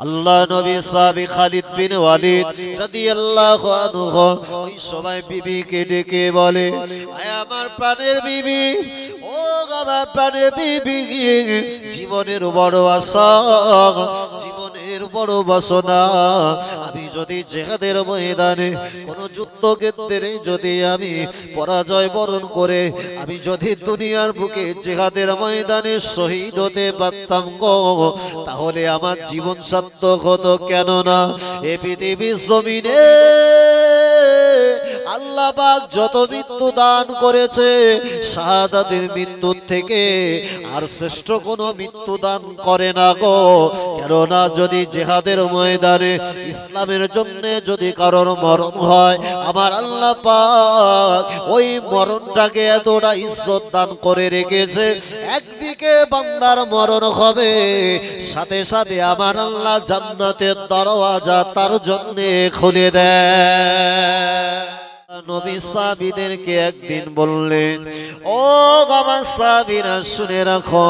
আল্লাহ নবী সাহাবী খালিদ বিন ওয়ালিদ রাদিয়াল্লাহু আনহু ওই সময় বিবিকে ডেকে বলে, আয় আমার প্রাণের বিবি, ও আমার প্রাণের বিবি, জীবনের বড় আশা, জীবনের বড় বাসনা, আমি যদি জিহাদের ময়দানে কোন যুদ্ধক্ষেত্রে যদি আমি পরাজয় বরণ করে আমি যদি দুনিয়ার বুকে জিহাদের ময়দানে শহীদ হতে পারতাম গো, তাহলে আমার জীবন সার্থক হতো। কেননা এ পৃথিবীর জমিনে আল্লাহ পাক যত মৃত্যু দান করেছে শাহাদাতের মৃত্যু থেকে আর শ্রেষ্ঠ কোনো মৃত্যু দান করে না গো। কেননা যদি জিহাদের ময়দানে ইসলামের জন্য যদি কারোর মরণ হয়, আমার আল্লাহ পাক ওই মরণটাকে এতটা ইজ্জত দান করে রেখেছে, একদিকে বান্দার মরণ হবে, সাথে সাথে আমার আল্লাহ জান্নাতের দরওয়াজা তার জন্য খুলে দেয়। নবী সাহাবীদেরকে একদিন বললেন, ও বাবা সাহাবীরা শুনে রাখো,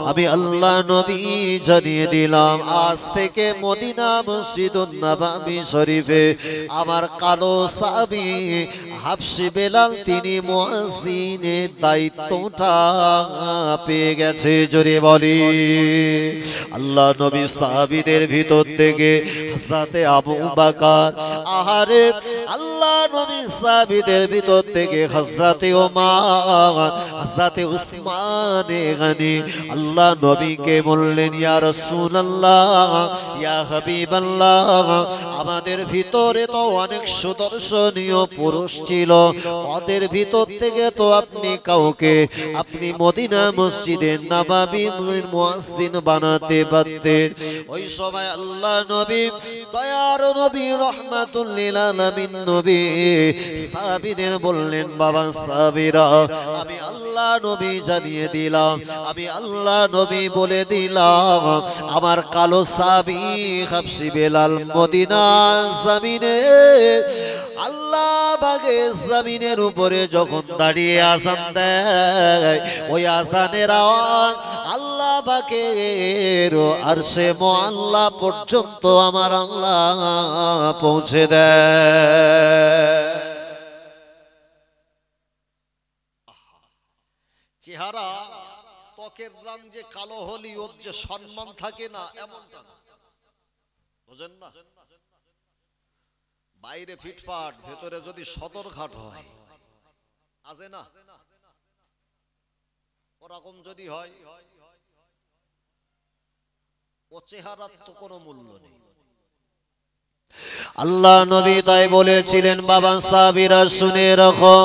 আমি আল্লাহ নবী জানিয়ে দিলাম আজ থেকে মদিনা মসজিদুন নববী শরীফে আমার কালো সাহাবী হাবশী বেলাল তিনি মুয়াজ্জিনের দায়িত্বটা পেয়ে গেছে। জোরে বলি আল্লাহ নবী সাহাবীদের ভিতর থেকে হযরতে আবু বকর, আহারে আল্লাহ নবী সাহাবীদের ভিতর থেকে হযরতে ওমর, হযরতে উসমান গনি আল্লাহ নবীকে বললেন, ইয়া রাসূলুল্লাহ, ইয়া হাবিবাল্লাহ, আমাদের ভিতরে তো অনেক সুদর্শনীয় পুরুষ ছিল, ওদের ভিতর থেকে তো আপনি কাউকে আপনি মদিনা মসজিদে নববীর মুয়াজ্জিন বানাতে পারতেন। ওই সময় আল্লাহ নবী দয়ার নবী রাহমাতুল লিল আলামিন নবী সাহাবীদের বললেন, বাবা সাহাবীরা, আমি আল্লাহ নবী জানিয়ে দিলাম, আমি আল্লাহ নবী বলে দিলাম, আমার কালো সাহাবী হাবশী বেলাল মদিনা জমিনে আল্লাহ বাগে জমিনের উপরে যখন দাঁড়িয়ে আযান দেয়, ওই আযানের আওয়াজ আল্লাহ বাগের আরশে মুআল্লা পর্যন্ত আমার আল্লাহ পৌঁছে দেয়। চেহারা ত্বকের রং যে কালো হলি ওর যে সম্মান থাকে না এমনটা না, বুঝেন না? বাইরে ফিটফাট ভেতরে যদি সদরঘাট হয়, আছে না ওরকম যদি হয়, ও চেহারার তো কোনো মূল্য নেই। আল্লাহ নবী তাই বলেছিলেন, বাবা সাহাবীরা শুনে রাখো,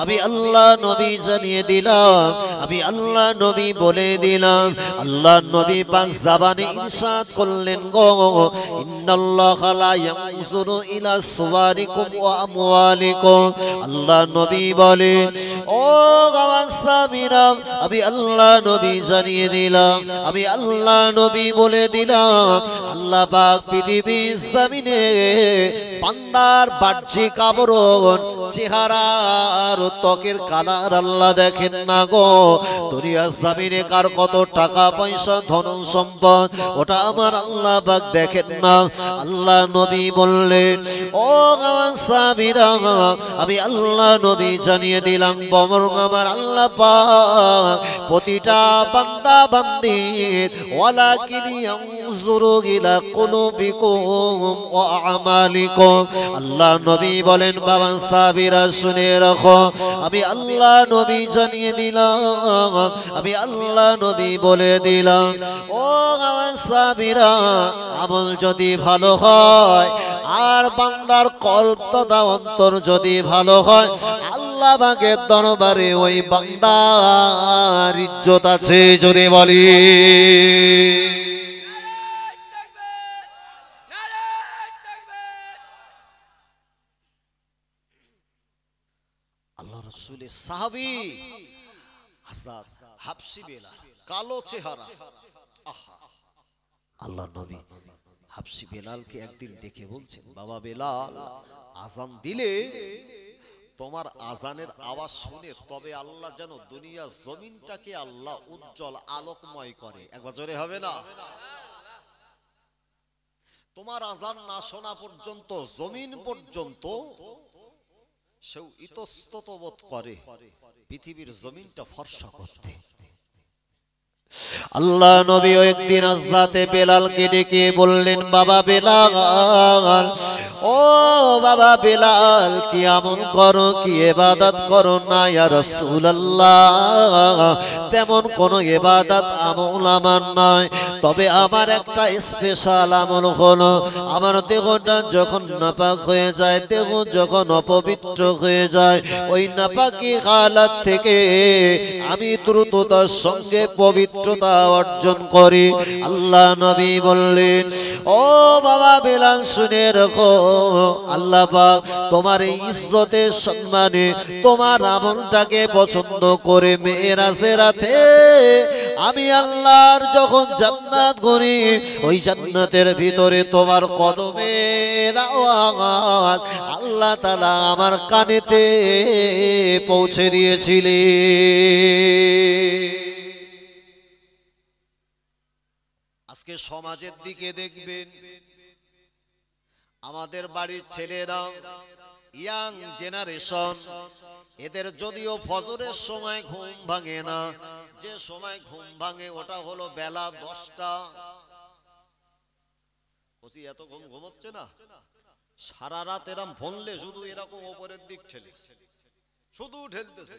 আমি আল্লাহ নবী জানিয়ে দিলাম, আমি আল্লাহ নবী বলে দিলাম। আল্লাহ নবী পাক জবানে ইরশাদ করলেন, গো ইন্নাল্লাহা লা ইয়ানজুরু ইলা সুওয়ারিকুম ওয়া আমওয়ালিকুম। আল্লাহ নবী বলে, ও বাবা সাহাবীরা, আমি আল্লাহ নবী জানিয়ে দিলাম, আমি আল্লাহ নবী বলে দিলাম, আল্লাহ পাক পৃথিবীর জমিনে বান্দার বাহ্যিক আবরণ, চেহারার ত্বকের কালার আল্লাহ দেখেন না গো। দুনিয়ার জমিনে কার কত টাকা পয়সা ধন সম্পদ ওটা আমার আল্লাহ পাক দেখেন না। আল্লাহ নবী বললেন, ও আমার সাহাবীরা, আমি আল্লাহ নবী জানিয়ে দিলাম, বরং আমার আল্লাহ পাক প্রতিটা বান্দা বান্দির ওয়ালাকিন ইয়ানজুরু ইলা কুলুবিকুম ওয়া আমালিকুম। আল্লাহ নবী বলেন, বাবা সাহাবীরা শুনে রাখো, আমি আল্লাহ নবী জানিয়ে দিলাম, আমি আল্লাহ নবী বলে দিলাম, ও আমার সাহাবীরা, আমল যদি ভালো হয় আর বান্দার কল্প তথা অন্তর যদি ভালো হয়, আল্লাহ পাকের দরবারে ওই বান্দার ইজ্জত আছে। জোরে বলি আল্লাহ রাসূলের সাহাবী হযরত হাবশী বেলাল, কালো চেহারা। আহা, আল্লাহ নবী হাবশী বেলালকে একদিন ডেকে বলছেন, বাবা বেলাল, আযান দিলে তোমার আযানের আওয়াজ শুনে তবে আল্লাহ যেন দুনিয়া জমিনটাকে আল্লাহ উজ্জ্বল আলোকময় করে। একবার জোরে হবে না? তোমার আজান না শোনা পর্যন্ত জমিন পর্যন্ত সেও ইতস্তত বোধ করে পৃথিবীর জমিনটা ফর্সা করতে। আল্লাহ নবী একদিন হযরতে বেলালকে ডেকে বললেন, বাবা বেলাল, ও বাবা বেলাল, কি আমল করো, কি ইবাদত করো না ইয়া রাসূলুল্লাহ? তেমন কোন ইবাদত আমল আমার নয়, তবে আমার একটা স্পেশাল আমল হলো, আমার দেহটা যখন নাপাক হয়ে যায়, দেহ যখন অপবিত্র হয়ে যায়, ওই নাপাকি হালাত থেকে আমি দ্রুততার সঙ্গে পবিত্রতা অর্জন করি। আল্লাহ নবী বললেন, ও বাবা বেলাল, শুনে রাখো, আল্লাহ পাক তোমার এই ইজ্জতের সম্মানে তোমার আমলটাকে পছন্দ করে মেরাজের রাতে আমি আল্লাহর যখন জান্নাত করি, ওই জান্নাতের ভিতরে তোমার কদমের আওয়াজ আল্লাহ তাআলা আমার কানেতে পৌঁছে দিয়েছিলেন। আজকে সমাজের দিকে দেখবেন, আমাদের বাড়ির ছেলেরা, ইয়াং জেনারেশন, এদের যদিও ফজরের সময় ঘুম ভাঙে না, যে সময় ঘুম ভাঙে ওটা হলো বেলা 10টা। এত ঘুম ঘুমোচ্ছে না, সারা রাত এরম ভনলে শুধু এরকম ওপরের দিক ঠেলে শুধু ঠেলতেছে,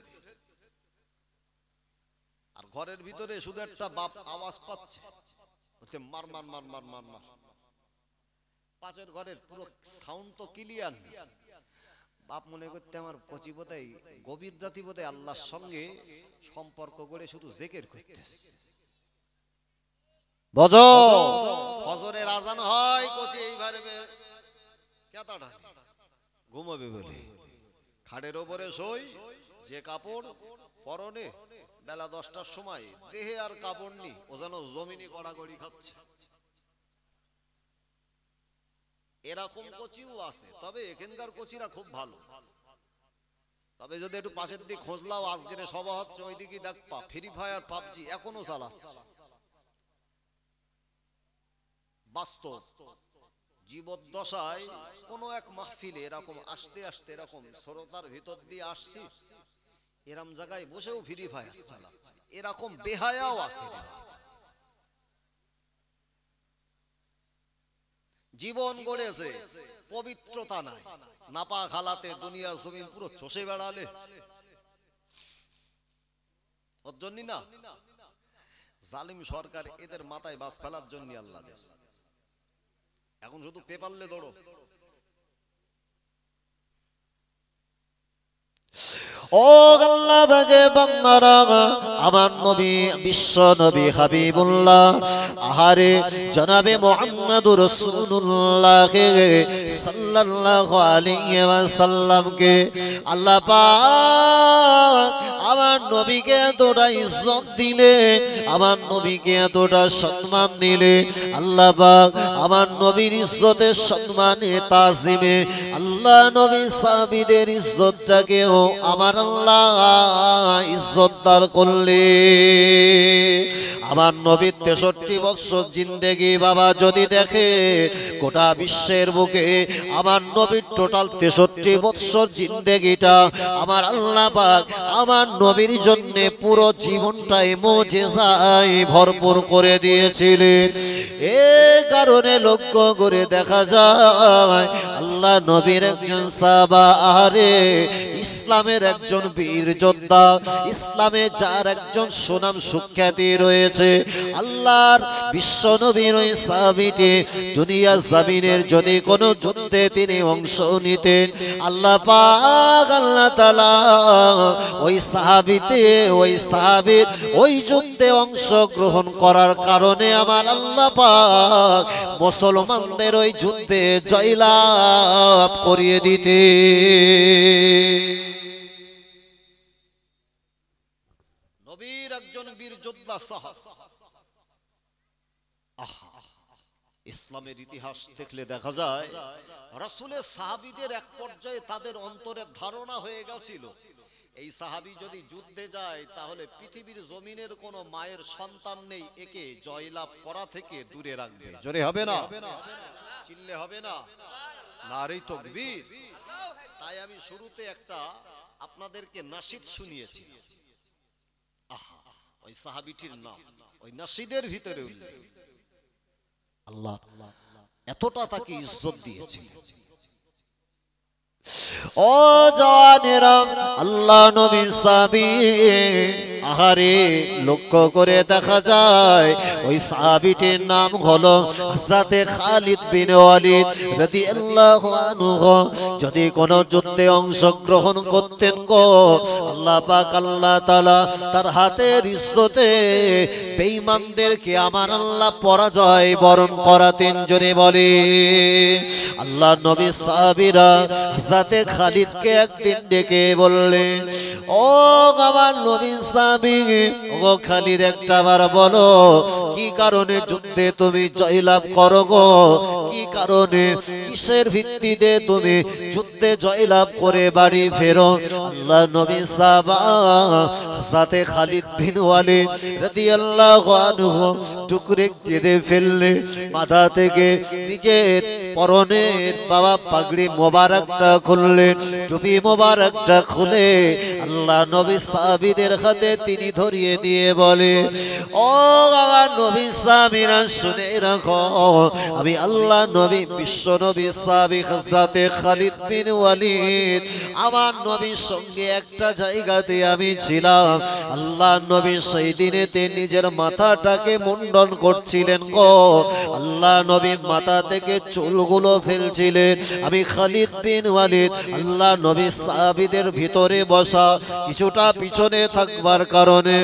আর ঘরের ভিতরে শুধু একটা বাপ আওয়াজ পাচ্ছে, মার মার মার মার মার মার। পাশের ঘরের পুরো সাউন্ড তো ক্লিয়ার নেই, বাপ মনে করতে আমার কচি বোধহয় গভীর রাতি বোধহয় আল্লাহর সঙ্গে সম্পর্ক করে শুধু জিকির করতেছে। বুঝো, ফজরের আজান হয়, কচি এইভাবে কেতাটা ঘুমাবে বলে খাটের ওপরে শোই, যে কাপড় পরনে, বেলা 10টার সময় দেহে আর কাপড় নেই, ও যেন জমিনে গড়াগড়ি খাচ্ছে। এরকম কোচিও আছে, তবে এখানকার কোচিরা খুব ভালো। তবে যদি একটু পাশের দিক খোঁজলাও, আজকের সভা হচ্ছে ওইদিকে দেখবা ফ্রি ফায়ার পাবজি এখনো চালাচ্ছে। বাস্তব জীবদ্দশায় কোন এক মাহফিলে এরকম আসতে আসতে এরকম শ্রোতার ভিতর দিয়ে আসছি, এরকম জায়গায় বসেও ফ্রি ফায়ার চালাচ্ছে, এরকম বেহায়াও আছে। জীবন গড়েছে, পবিত্রতা নাই, নাপাক হালাতে দুনিয়া জমিন পুরো চষে বেড়ালে ওর জন্য না। জালিম সরকার এদের মাথায় বাস ফেলার জন্য আল্লাহ দেশ, এখন শুধু পেপারলে দৌড়ো। ও আল্লাহ বাগে বান্দারা, আমার নবী বিশ্ব নবী হাবিবুল্লাহ, আহারে জনাবে মুহাম্মদুর রাসূলুল্লাহ সাল্লাল্লাহু আলাইহি ওয়াসাল্লামকে আল্লাহ পাক আমার নবীকে এতটা ইজ্জত দিলে, আমার নবীকে এতটা সম্মান দিলে, আল্লাহ পাক আমার নবীর ইজ্জতের সম্মানে তাজিমে আল্লাহ নবী সাহাবীদের ইজ্জতটাকেও আমার আল্লাহ ইজ্জত দান করলে। আমার নবীর 63 বছর জিন্দেগি বাবা যদি দেখে, গোটা বিশ্বের বুকে আমার নবীর টোটাল 63 বছর জিন্দেগিটা আমার আল্লাহ পাক আমার নবীর জন্য পুরো জীবনটাই মুজিজায় ভরপুর করে দিয়েছিলেন। এই কারণে লক্ষ্য করে দেখা যায় আল্লাহ নবীর একজন সাহাবা, আরে ইসলামের একজন বীর যোদ্ধা, ইসলামে যার একজন সুনাম সুখ্যাতি রয়েছে, আল্লাহর বিশ্ব নবীর ওই সাহাবীটি দুনিয়া জমিনের যদি কোনো যুদ্ধে তিনি অংশ নিতেন, আল্লাহ পাক আল্লাহ তাআলা ওই সাহাবীতে ওই সাহাবীর ওই যুদ্ধে অংশগ্রহণ করার কারণে আমার আল্লাহ পাক মুসলমানদের ওই যুদ্ধে জয়লাভ করিয়ে দিতে। নবীর একজন বীর যোদ্ধা সাহাবা, ইসলামের ইতিহাস দেখলে দেখা যায় রাসূলের সাহাবীদের এক পর্যায়ে তাদের অন্তরে ধারণা হয়ে গেছিল, এই সাহাবী যদি যুদ্ধে যায় তাহলে পৃথিবীর জমিনের কোনো মায়ের সন্তান নেই, একে জয়লাভ করা থেকে দূরে রাখবে। জোরে হবে না? চিল্লে হবে না, নারে তাকবীর। তাই আমি শুরুতে একটা আপনাদেরকে নাশিদ শুনিয়েছি। আহা, ওই সাহাবীটির নাম ওই নাশিদের ভিতরে উল্লেখ। আল্লাহ এতটা তাকে ইজ্জত দিয়েছিলেন। ও জানেরা, আল্লাহ নবী সাহাবী, আহারে লক্ষ্য করে দেখা যায় ওই সাহাবীটির নাম হলো হযরতে খালিদ বিন ওয়ালিদ রাদিয়াল্লাহু আনহু। যদি কোন যুদ্ধে অংশগ্রহণ করতেন গো, আল্লাহ পাক আল্লাহ তাআলা তার হাতের ইজ্জতে বেঈমানদেরকে আমার আল্লাহ পরাজয় বরণ করাতেন। জোরে বলে আল্লাহ নবী সাহাবীরা হযরতে খালিদকে একদিন ডেকে বললেন, ও আমার নবী সাহাবী, ও খালিদ একটা বার বলো কি কারণে যুদ্ধে তুমি জয়লাভ করো গো? কি কারণে, কিসের ভিত্তিতে তুমি যুদ্ধে জয়লাভ করে বাড়ি ফেরো? আল্লাহ নবী সাহাবা হযরতে খালিদ বিন ওয়ালিদ রাদিয়াল্লাহু আনহু টুকরে কেঁদে ফেললে। মাথা থেকে নিজের পরনের বাবা পাগড়ি মোবারকটা খুললেন, টুপি মোবারকটা খুলে আল্লাহ নবী সাহাবীদের হাতে তিনি ধরিয়ে দিয়ে বলে, ও আমার নবী সাহাবীরা শুনে রাখো, আমি আল্লাহ নবী বিশ্ব নবী সাহাবী হযরতে খালিদ বিন ওয়ালিদ আমার নবীর সঙ্গে একটা জায়গাতে আমি ছিলাম। আল্লাহ নবী সেই দিনেতে নিজের মাথাটাকে মুন্ডন করছিলেন গো। আল্লাহ নবী মাথা থেকে চুলগুলো ফেলছিলেন। আমি খালিদ বিন ওয়ালিদ আল্লাহ নবী সাহাবীদের ভিতরে বসা, কিছুটা পিছনে থাকবার কারণে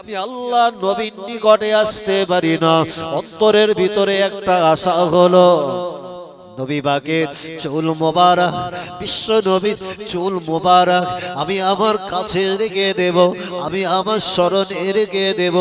আমি আল্লাহ নবীর নিকটে আসতে পারি না। অন্তরের ভিতরে একটা আশা হলো, নবী পাকের চুল মোবারক, বিশ্ব নবীর চুল মোবারক আমি আমার কাছে রেখে দেব, আমি আমার স্মরণে রেখে দেব।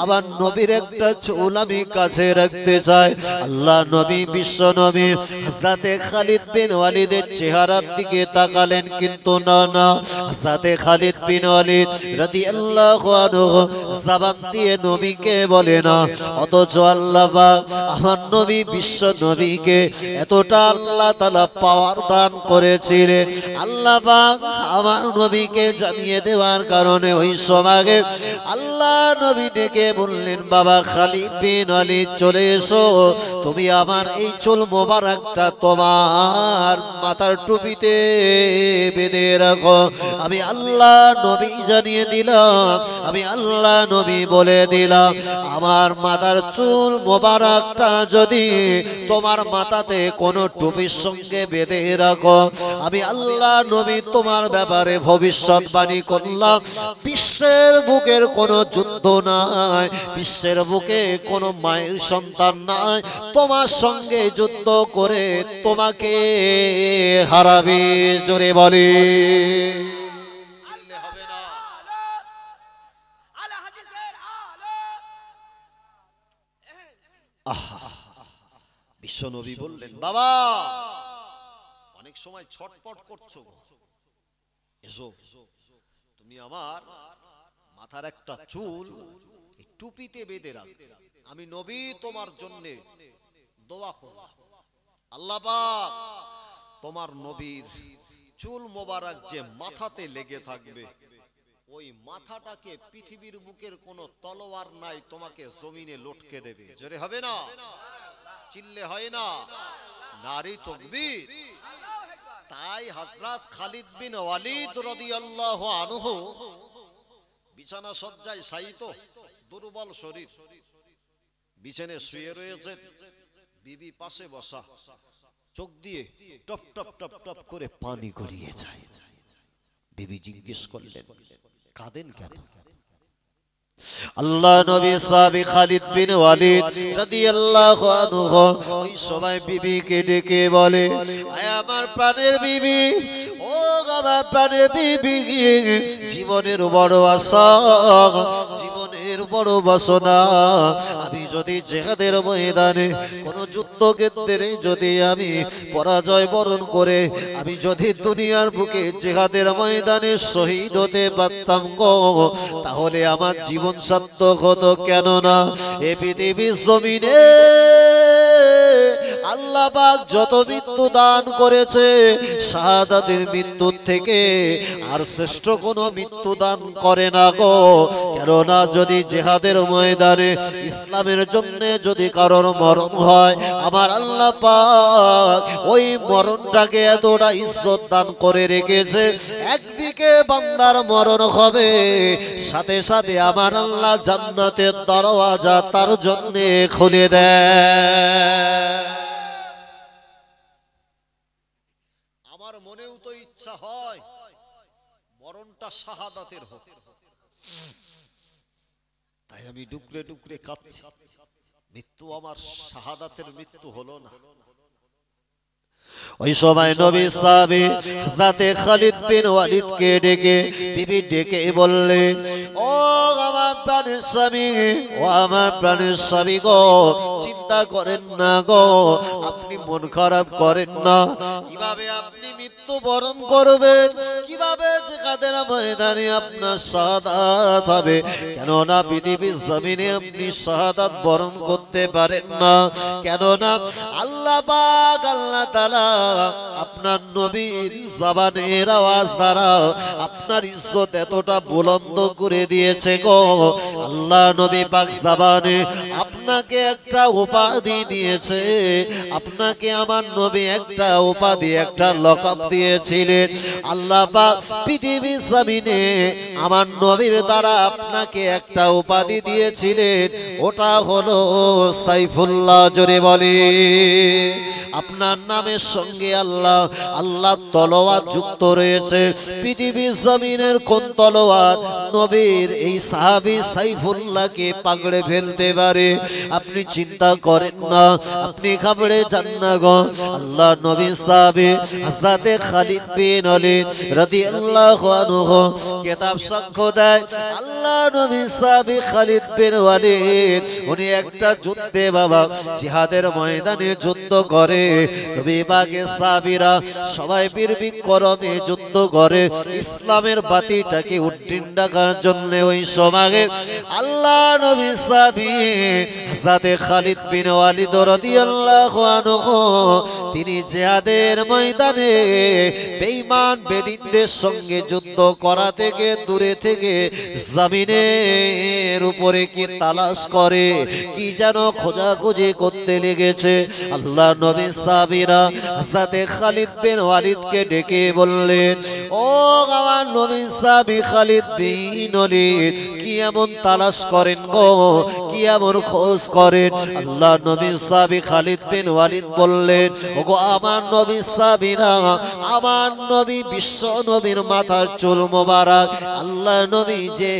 আমার নবীর একটা চুল আমি কাছে রাখতে চাই। আল্লাহ নবী বিশ্ব নবী হযরতে খালিদ বিন ওয়ালিদের চেহারার দিকে তাকালেন, কিন্তু না না, হযরতে খালিদ বিন ওয়ালিদ রাদিয়াল্লাহু আনহু জবান দিয়ে নবীকে বলে না, অথচ আল্লাহ পাক আমার নবী বিশ্ব নবীকে এত আল্লাহ তাআলা পাওয়ার দান করেছিলেন। আল্লাহ পাক আমার নবীকে জানিয়ে দেওয়ার কারণে ওই সমাগে আল্লাহ নবী ডেকে বললেন, বাবা খালিদ বিন ওয়ালিদ চলে এসো, তুমি আমার এই চুল মোবারকটা তোমার মাথার টুপিতে বেঁধে রাখো। আমি আল্লাহ নবী জানিয়ে দিলাম, আমি আল্লাহ নবী বলে দিলাম, আমার মাথার চুল মোবারকটা যদি তোমার মাথাতে কোন টুপির সঙ্গে বেঁধে রাখো, আমি আল্লাহ নবী তোমার ব্যাপারে ভবিষ্যৎবাণী করলাম, বিশ্বের বুকের কোন যুদ্ধ নাই, বিশ্বের বুকে কোন মায়ের সন্তান নাই, তোমার সঙ্গে যুদ্ধ করে তোমাকে হারাবে। জোরে বলে বিশ্ব নবী বললেন, বাবা অনেক সময় ছটপট করছো, এসো তুমি আমার মাথার একটা চুল টুপিতে বেঁধে রাখো, আমি নবী তোমার জন্য দোয়া করব, আল্লাহ পাক তোমার নবীর চুল মোবারক যে মাথাতে লেগে থাকবে, ওই মাথাটাকে পৃথিবীর বুকের কোন তলোয়ার নাই তোমাকে জমিনে লটকে দেবে। জোরে হবে না, চিল্লে হয় না, নারী তাকবীর। তাই হযরত খালিদ বিন ওয়ালিদ রাদিয়াল্লাহু আনহু বিছানা সজ্জায় শায়িত, দুর্বল শরীর, বিছানায় শুয়ে রয়েছেন, বিবি পাশে বসা, চোখ দিয়ে টপ টপ টপ টপ করে পানি গড়িয়ে যায়। বিবি জিজ্ঞেস করলেন, কাঁদেন কেন? আল্লাহ নবী সাহাবী খালিদ বিন ওয়ালিদ রাদিয়াল্লাহু আনহু ওই সময় বিবিকে ডেকে বলে, আয় আমার প্রাণের বিবি, ও আমার প্রাণের বিবি, জীবনের বড় আশা, জীবনের বড় বাসনা, আমি যদি জিহাদের ময়দানে কোন যুদ্ধক্ষেত্রে যদি আমি পরাজয় বরণ করে আমি যদি দুনিয়ার বুকে জিহাদের ময়দানে শহীদ হতে পারতাম গো, তাহলে আমার জীবন সার্থক হতো। কেননা এ পৃথিবীর জমিনে আল্লাহ আল্লাহ পাক যত মৃত্যু দান করেছে শাহাদাতের মৃত্যুর থেকে আর শ্রেষ্ঠ কোনো মৃত্যু দান করে না গো। কেননা যদি জিহাদের ময়দানে ইসলামের জন্য যদি কারোর মরণ হয়, আমার আল্লাহ পাক ওই মরণটাকে এতটা ইজ্জত দান করে রেখেছে। একদিকে বান্দার মরণ হবে, সাথে সাথে আমার আল্লাহ জান্নাতের দরওয়াজা তার জন্য খুলে দেয়। আমার মনেও তো ইচ্ছা হয় মরণটা শাহাদাতের হোক, তাই আমি ডুকরে ডুকরে কাঁদছি। মৃত্যু আমার শাহাদাতের মৃত্যু হলো না। ওই সময় নবী সাহাবী হযরতে খালিদ বিন ওয়ালিদকে ডেকে বিবি ডেকে বললেন, ও আমার প্রাণের স্বামী, ও আমার প্রাণের স্বামী গো, চিন্তা করেন না গো, আপনি মন খারাপ করেন না। কিভাবে আপনি মৃত্যু বরণ করবেন, কিভাবে জিহাদের ময়দানে আপনার শাহাদাত হবে? কেননা পৃথিবীর জমিনে আপনি শাহাদাত বরণ করতে পারেন না। কেননা আল্লাহ পাক আল্লাহ তাআলা আপনার নবীর জবানের আওয়াজ দ্বারা আপনার ইজ্জত এতটা বুলন্দ করে দিয়েছে গো। আল্লাহ নবী পাক জবানে আপনাকে একটা উপাধি দিয়েছে, আপনাকে আমার নবী একটা উপাধি, একটা লকব দিয়েছিলেন। আল্লাহ পাক পৃথিবীর জমিনে আমার নবীর দ্বারা আপনাকে একটা উপাধি দিয়েছিলেন, ওটা হলো সাইফুল্লাহ। জোরে বলি, আপনার নামের সঙ্গে আল্লাহ আল্লাহ তলোয়ার যুক্ত রয়েছে। পৃথিবীর জমিনের কোন তলোয়ার নবীর এই সাহাবী সাইফুল্লাহকে পাকড়ে ফেলতে পারে? আপনি চিন্তা করেন না, আপনি ঘাবড়ে যান না গো। আল্লাহ নবী সাহাবী হযরতে খালিদ বিন ওয়ালিদ রাদিয়াল্লাহু আনহু কিতাব সাক্ষ্য দেয়, আল্লাহ নবী সাহাবী খালিদ বিন ওয়ালিদ উনি একটা যুদ্ধে বাবা জিহাদের ময়দানে যুদ্ধ করে। নবী পাকের সাহাবীরা সবাই বীরবিক্রমে যুদ্ধ করে ইসলামের বাতিটাকে উড্ডীন রাখার জন্য। ওই সময়ে আল্লাহ নবী সাহাবী হযরতে খালিদ বিন ওয়ালিদ রাদিয়াল্লাহু আনহু তিনি জিহাদের ময়দানে বেঈমান বেদিনদের সঙ্গে যুদ্ধ করা থেকে দূরে থেকে জমিনের উপরে কি তালাশ করে, কি যেন খোঁজাখুঁজি করতে লেগেছে। আল্লাহ নবী সাহাবীরা হযরতে খালিদ বিন ওয়ালিদকে ডেকে বললেন, ও আমার নবী সাহাবী খালিদ বিন ওয়ালিদ, কি এমন তালাশ করেন গো, কি এমন খোঁজ করেন? আল্লাহ নবী সাহাবী খালিদ বিন ওয়ালিদ বললেন, ওগো আমার নবী সাহাবীরা, আমার নবী বিশ্ব নবীর মাথার চুল মোবারক আল্লাহ নবী যে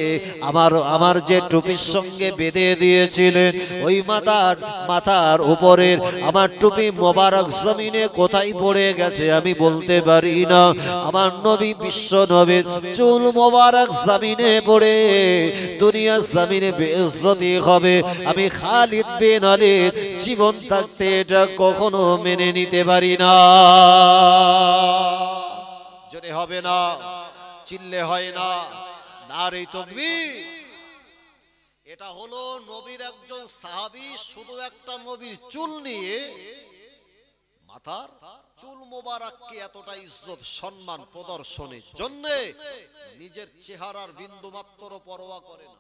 আমার যে টুপির সঙ্গে বেঁধে দিয়েছিলেন, ওই মাথার উপরের আমার টুপি মোবারক জমিনে কোথায় পড়ে গেছে আমি বলতে পারি না। আমার নবী বিশ্ব নবীর চুল মোবারক জমিনে পড়ে দুনিয়ার জমিনে বেইজ্জতি হবে, আমি খালিদ বিন ওয়ালিদ জীবন থাকতে এটা কখনো মেনে নিতে পারি না। জোরে হবে না, চিল্লে হয় না, নারে তাকবীর। এটা হলো নবীর একজন সাহাবী শুধু একটা নবীর চুল নিয়ে, মাথার চুল মোবারককে এতটা ইজ্জত সম্মান প্রদর্শনের জন্য নিজের চেহারার বিন্দু মাত্র পরোয়া করে না।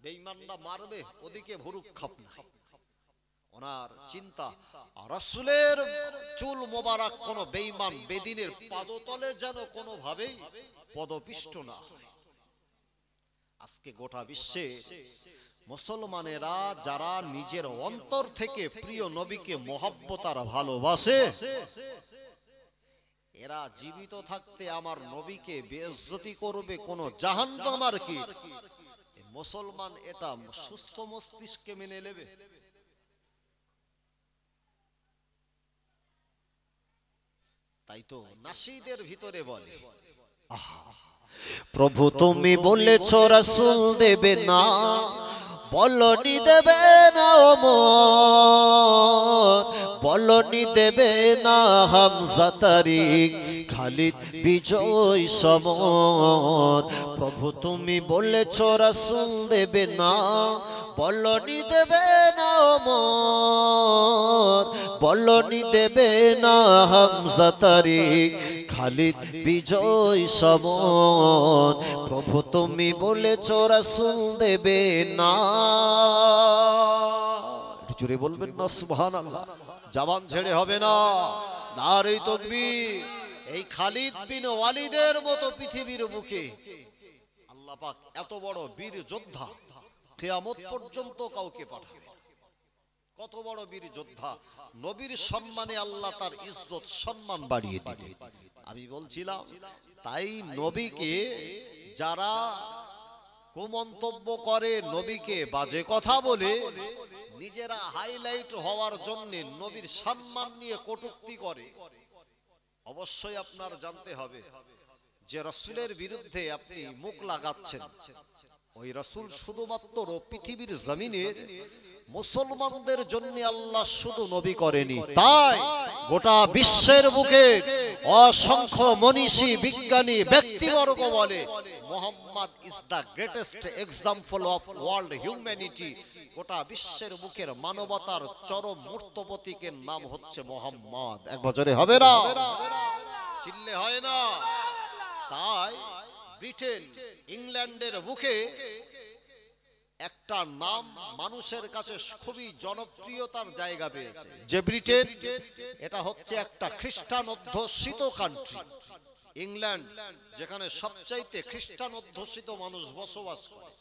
বেঈমানরা মারবে, ওদিকে ভুরুক্ষেপ না, ওনার চিন্তা রাসূলের চুল মোবারক কোন বেঈমান বেদিনের পাদতলে যেন কোনোভাবেই পদপিষ্ট না হয়। আজকে গোটা বিশ্বে মুসলমানেরা যারা নিজের অন্তর থেকে প্রিয় নবীকে মহব্বত আর ভালোবাসে, এরা জীবিত থাকতে আমার নবীকে বেইজ্জতি করবে কোন জাহান্নাম আর কি মুসলমান এটা সুস্থ মস্তিষ্কে মেনে নেবে? তাই তো নাসিদের ভিতরে বলে, প্রভু তুমি বলেছ রাসূল দেবে না, বলনি দেবে না ওমর, বলনি দেবে না হামজা তারিক, খালিদ বিজয় সমর। প্রভু তুমি বলেছ রাসূল দেবে না, বলনি দেবে না ওমর, বলনি দেবে না হামজা তারিক, খালিদ বিজয় সমর। প্রভু তুমি বলেছ রাসূল দেবে না। জোরে বলবেন না সুবহানাল্লাহ। জবান ছেড়ে হবে না, নারে তাকবীর। এই খালিদ বিন ওয়ালিদের মতো পৃথিবীর বুকে আল্লাহ পাক এত বড় বীর যোদ্ধা কিয়ামত পর্যন্ত কাউকে পাঠাবে। কত বড় বীর যোদ্ধা, নবীর সম্মানে আল্লাহ তার ইজ্জত সম্মান বাড়িয়ে দিলেন। আমি বলছিলাম তাই নবীকে যারা কুমন্তব্য করে, নবীকে বাজে কথা বলে, নিজেরা হাইলাইট হওয়ার জন্য নবীর সম্মান নিয়ে কটূক্তি করে, অবশ্যই আপনার জানতে হবে যে রাসূলের বিরুদ্ধে আপনি মুখ লাগাচ্ছেন। ওই রাসূল শুধুমাত্র পৃথিবীর জমিনের মুসলমানদের জন্য আল্লাহ শুধু নবী করেনি, তাই গোটা বিশ্বের বুকে অসংখ্য মনীষী বিজ্ঞানী ব্যক্তিবর্গ বলে Muhammad is the greatest example of world humanity. গোটা বিশ্বের বুকের মানবতার চরম মূর্ত প্রতীকের নাম হচ্ছে মুহাম্মদ। এক বছরে হবে না, চিল্লে হয় না। তাই ব্রিটেন, ইংল্যান্ডের বুকে একটা নাম মানুষের কাছে খুবই জনপ্রিয়তার জায়গা পেয়েছে, যে ব্রিটেন এটা হচ্ছে একটা খ্রিস্টান অধ্যুষিত কান্ট্রি। ইংল্যান্ড যেখানে সবচাইতে খ্রিস্টান অধ্যুষিত মানুষ বসবাস করে,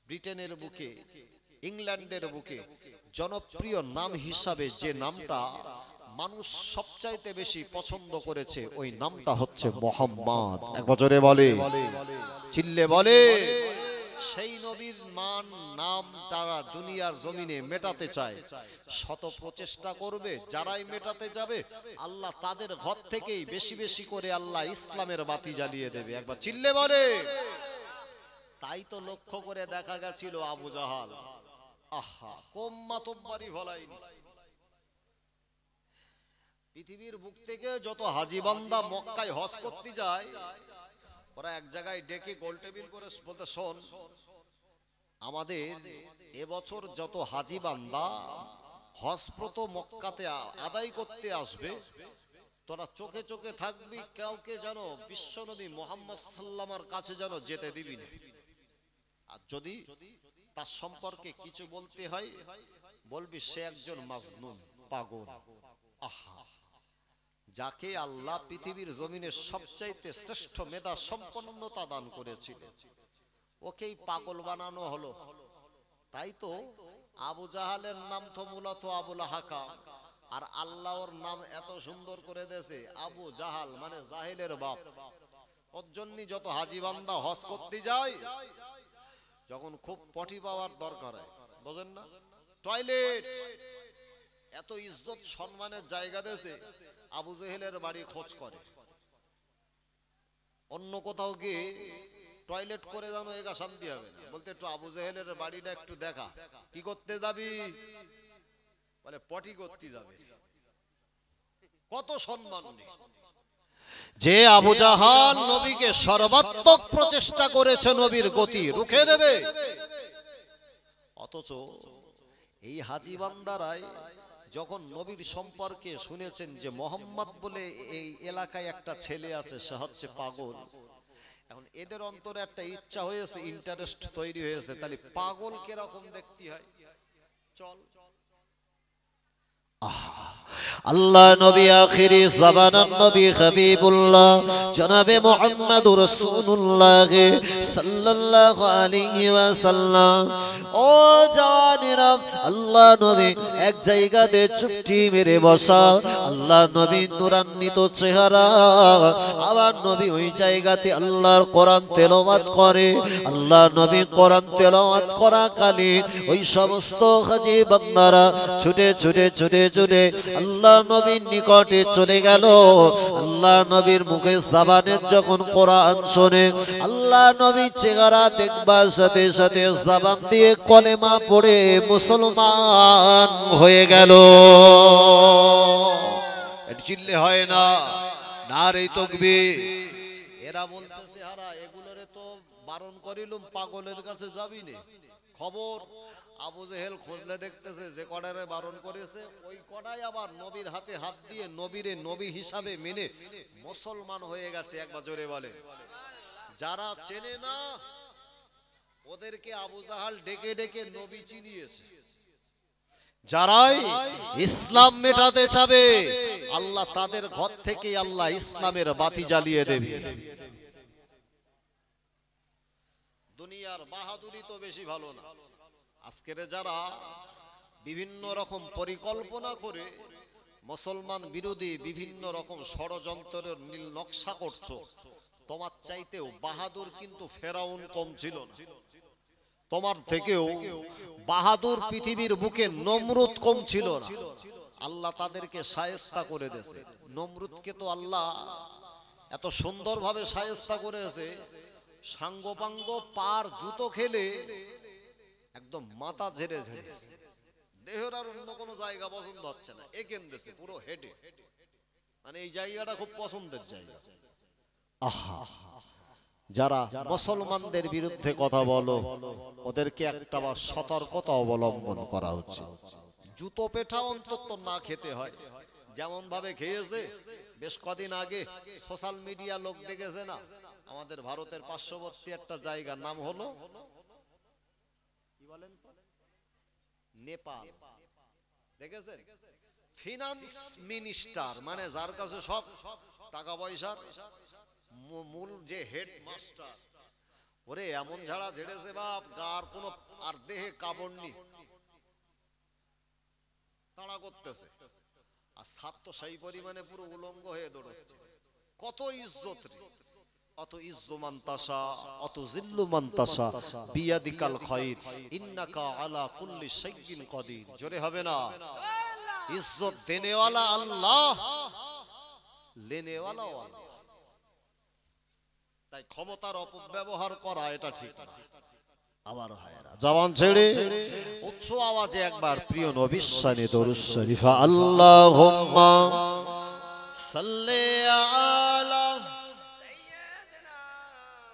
ব্রিটেনের বুকে, ইংল্যান্ডের বুকে জনপ্রিয় নাম হিসাবে যে নামটা মানুষ সবচাইতে বেশি পছন্দ করেছে, ওই নামটা হচ্ছে মুহাম্মদ। এক বছরে বলে, চিল্লে বলে। সেই নবীর মান নাম তারা দুনিয়ার জমিনে মেটাতে চায়, শত প্রচেষ্টা করবে, যারাই মেটাতে যাবে আল্লাহ তাদের ঘর থেকেই বেশি বেশি করে আল্লাহ ইসলামের বাতি জ্বালিয়ে দেবে। একবার চিল্লে বলে। তাই তো লক্ষ্য করে দেখা গেছিল আবু জাহাল, আহা কম মাতব্বরি ভলাইনি। পৃথিবীর বুক থেকে যত হাজী বান্দা মক্কায় হজ করতে যায়, ওরা এক জায়গায় ডেকে গোল টেবিল করে বলতে, শোন, আমাদের এবছর যত হাজী বান্দা হজপ্রত মক্কাতে আদায় করতে আসবে, তোরা চোখে চোখে থাকবি, কাউকে যেন বিশ্বনবী মুহাম্মদ সাল্লাল্লাহু আলাইহি কাছে যেন যেতে দিবি না। আর যদি তার সম্পর্কে কিছু বলতে হয়, বলবি সে একজন মাজনুন, পাগল। আহা, যাকে আল্লাহ পৃথিবীর জমিনে সবচাইতে শ্রেষ্ঠ মেধা সম্পন্নতা দান করেছিল, ওকেই পাগল বানানো হলো। তাই তো আবু জাহালের নাম তো মূলত আবুল হাকাম, আর আল্লাহর নাম এত সুন্দর করে দিয়েছে আবু জাহাল, মানে জাহিলের বাপ। ওর জন্য যত হাজী বান্দা হজ করতে যায়, যখন খুব পটি পাওয়ার দরকার হয়, বুঝেন না, টয়লেট, এত ইজ্জত সম্মানের জায়গা দিয়েছে, আবু জাহেলের বাড়ি খোঁজ করে। অন্য কোথাও গিয়ে টয়লেট করে জানো এগা শান্তি হবে না, বলতে একটু আবু জাহেলের বাড়িটা একটু দেখা। কি করতে যাবি? বলে পটি করতে যাবে। কত সম্মান নেই। যে আবু জাহাল নবীকে সর্বাত্মক প্রচেষ্টা করেছে নবীর গতি রুখে দেবে, অথচ এই হাজী বান্দারাই যখন নবীর সম্পর্কে শুনেছেন যে মোহাম্মদ বলে এই এলাকায় একটা ছেলে আছে, সে হচ্ছে পাগল, এখন এদের অন্তরে একটা ইচ্ছা হয়েছে, ইন্টারেস্ট তৈরি হয়েছে, তাহলে পাগল কিরকম দেখতে হয়, চল। আল্লাহ নবী আখিরি জামানার নবী হাবিবুল্লাহ জনাবে মুহাম্মদুর রাসূলুল্লাহ সাল্লাল্লাহু আলাইহি ওয়াসাল্লাম, ও জানেরা, আল্লাহ নবী এক জায়গাতে চুপটি মেরে বসা, আল্লাহ নবী নূরান্বিত চেহারা, আবার নবী ওই জায়গাতে আল্লাহর কোরআন তেলাওয়াত করে। আল্লাহ নবী কোরআন তেলাওয়াত করা কালে ওই সমস্ত হাজী বান্দারা ছুটে ছুটে ছুটে ছুটে আল্লাহ নবীর নিকটে চলে গেল। আল্লাহ নবীর মুখে জবানের যখন কোরআন শুনে, আল্লাহ নবীর চেহারা দেখবার সাথে সাথে জবান দিয়ে কলেমা পড়ে মুসলমান হয়ে গেল। এটা চিল্লে হয় না, নারে তাকবীর। এরা বলতেছে হারা এগুলোরে তো বারণ করিলুম, পাগলের কাছে যাবি নে। খবর আবু জেহেল খোঁজলে দেখতেছে যে কড়ারে বারণ করেছে ওই কড়াই আবার নবীর হাতে হাত দিয়ে নবীরে নবী হিসাবে মেনে মুসলমান হয়ে গেছে। একবার জোরে বলে। যারা চেনে না ওদেরকে আবু জাহাল ডেকে ডেকে নবী চিনিয়েছে। যারাই ইসলাম মেটাতে চাবে আল্লাহ তাদের ঘর থেকে আল্লাহ ইসলামের বাতি জ্বালিয়ে দেবে। দুনিয়ার বাহাদুরি তো বেশি ভালো না। আজকের যারা বিভিন্ন রকম পরিকল্পনা করে মুসলমান বিরোধী বিভিন্ন রকম ষড়যন্ত্রের নীল নকশা করছো, তোমার চাইতেও বাহাদুর কিন্তু ফেরাউন কম ছিল না। তোমার থেকেও বাহাদুর পৃথিবীর বুকে নমরুদ কম ছিল না। আল্লাহ তাদেরকে শায়েস্তা করে দিয়েছে। নমরুদকে তো আল্লাহ এত সুন্দরভাবে শায়েস্তা করেছে, সাঙ্গপাঙ্গ পার জুতো খেলে একদম মাথা ঝেড়ে ঝেড়ে, দেহের আর অন্য কোনো জায়গা পছন্দ হচ্ছে না, একেন দেশে পুরো হেডে, মানে এই জায়গাটা খুব পছন্দের জায়গা। আহা, যারা মুসলমানদের বিরুদ্ধে কথা বলো ওদেরকে একটা বার সতর্কতা অবলম্বন করা হচ্ছে। জুতো পেটা অন্তত না খেতে হয়, যেমন ভাবে খেয়েছে। বেশ কদিন আগে সোশ্যাল মিডিয়া লোক দেখেছে না, আমাদের ভারতের পার্শ্ববর্তী একটা জায়গার নাম হলো কি বলেন তো, নেপাল। দেখেছেন ফিনান্স মিনিস্টার, মানে যার কাছে সব টাকা পয়সার মূল যে হেড মাস্টার, ওরে এমন ঝাড়া ঝেড়েছে বাপ, গার কোনো আর দেহে কাপড় নেই, তাড়া করতেছে। আর ছাত্র সেই পরিমাণে পুরো উলঙ্গ হয়ে দৌড়চ্ছে। কত ইজ্জত রে, অত ইজ্জু মান তাশা অত জিল্লু মান তাশা বিয়াদিকাল খায়র ইন্নাকা আলা কুল্লি শাইইন কাদির। জোরে হবে না? ইজ্জত দেনে ওয়ালা আল্লাহ, লেনে ওয়ালা আল্লাহ। তাই ক্ষমতার অপব্যবহার করা এটা ঠিক না। আবার ভাইরা জবান ছেড়ে উচ্চ আওয়াজে একবার প্রিয় নবীর শানে দরুদ শরীফ আল্লাহুম্মা সাল্লি আলা সাইয়্যিদিনা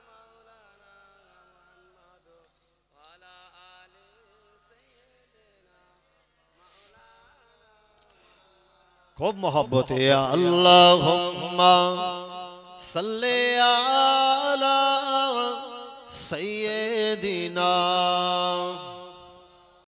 মাওলানা মুহাম্মদ ওয়া আলা আলি সাইয়্যিদিনা মাওলানা। খুব মহব্বতে আল্লাহুম্মা সাল্লি আলা সাইয়্যিদিনা